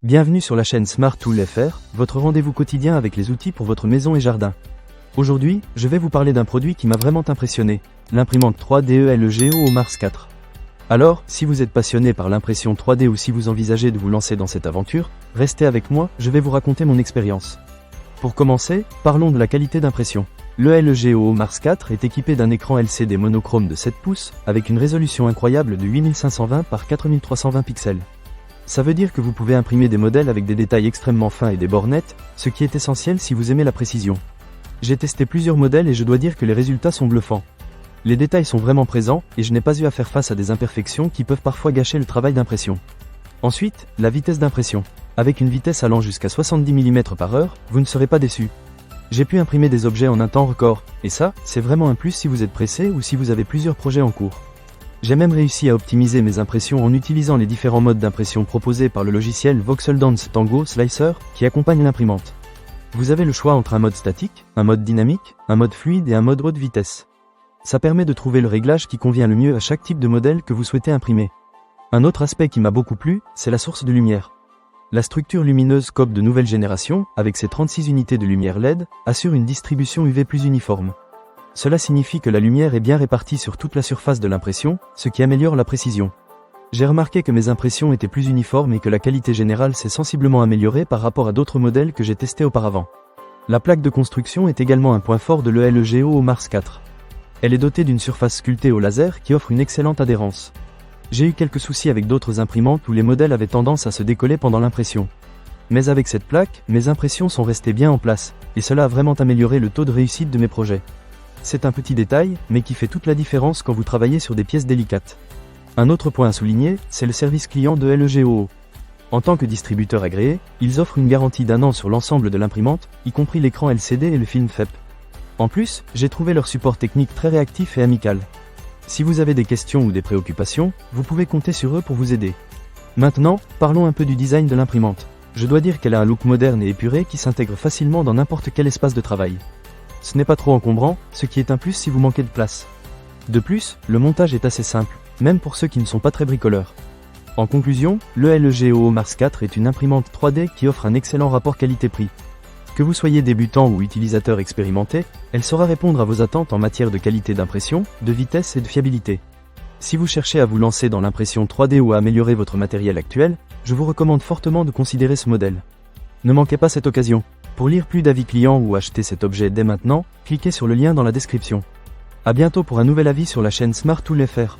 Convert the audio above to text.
Bienvenue sur la chaîne Smart Tool FR, votre rendez-vous quotidien avec les outils pour votre maison et jardin. Aujourd'hui, je vais vous parler d'un produit qui m'a vraiment impressionné, l'imprimante 3D ELGEO Mars 4. Alors, si vous êtes passionné par l'impression 3D ou si vous envisagez de vous lancer dans cette aventure, restez avec moi, je vais vous raconter mon expérience. Pour commencer, parlons de la qualité d'impression. L'ELGEO Mars 4 est équipé d'un écran LCD monochrome de 7 pouces, avec une résolution incroyable de 8520 par 4320 pixels. Ça veut dire que vous pouvez imprimer des modèles avec des détails extrêmement fins et des bords nets, ce qui est essentiel si vous aimez la précision. J'ai testé plusieurs modèles et je dois dire que les résultats sont bluffants. Les détails sont vraiment présents, et je n'ai pas eu à faire face à des imperfections qui peuvent parfois gâcher le travail d'impression. Ensuite, la vitesse d'impression. Avec une vitesse allant jusqu'à 70 mm/h, vous ne serez pas déçu. J'ai pu imprimer des objets en un temps record, et ça, c'est vraiment un plus si vous êtes pressé ou si vous avez plusieurs projets en cours. J'ai même réussi à optimiser mes impressions en utilisant les différents modes d'impression proposés par le logiciel Voxel Dance Tango Slicer, qui accompagne l'imprimante. Vous avez le choix entre un mode statique, un mode dynamique, un mode fluide et un mode haute vitesse. Ça permet de trouver le réglage qui convient le mieux à chaque type de modèle que vous souhaitez imprimer. Un autre aspect qui m'a beaucoup plu, c'est la source de lumière. La structure lumineuse COP de nouvelle génération, avec ses 36 unités de lumière LED, assure une distribution UV plus uniforme. Cela signifie que la lumière est bien répartie sur toute la surface de l'impression, ce qui améliore la précision. J'ai remarqué que mes impressions étaient plus uniformes et que la qualité générale s'est sensiblement améliorée par rapport à d'autres modèles que j'ai testés auparavant. La plaque de construction est également un point fort de l'ELGEO Mars 4. Elle est dotée d'une surface sculptée au laser qui offre une excellente adhérence. J'ai eu quelques soucis avec d'autres imprimantes où les modèles avaient tendance à se décoller pendant l'impression. Mais avec cette plaque, mes impressions sont restées bien en place, et cela a vraiment amélioré le taux de réussite de mes projets. C'est un petit détail, mais qui fait toute la différence quand vous travaillez sur des pièces délicates. Un autre point à souligner, c'est le service client de LGEO. En tant que distributeur agréé, ils offrent une garantie d'1 an sur l'ensemble de l'imprimante, y compris l'écran LCD et le film FEP. En plus, j'ai trouvé leur support technique très réactif et amical. Si vous avez des questions ou des préoccupations, vous pouvez compter sur eux pour vous aider. Maintenant, parlons un peu du design de l'imprimante. Je dois dire qu'elle a un look moderne et épuré qui s'intègre facilement dans n'importe quel espace de travail. Ce n'est pas trop encombrant, ce qui est un plus si vous manquez de place. De plus, le montage est assez simple, même pour ceux qui ne sont pas très bricoleurs. En conclusion, l'ELGEO Mars 4 est une imprimante 3D qui offre un excellent rapport qualité-prix. Que vous soyez débutant ou utilisateur expérimenté, elle saura répondre à vos attentes en matière de qualité d'impression, de vitesse et de fiabilité. Si vous cherchez à vous lancer dans l'impression 3D ou à améliorer votre matériel actuel, je vous recommande fortement de considérer ce modèle. Ne manquez pas cette occasion. Pour lire plus d'avis clients ou acheter cet objet dès maintenant, cliquez sur le lien dans la description. À bientôt pour un nouvel avis sur la chaîne Smart Tool FR.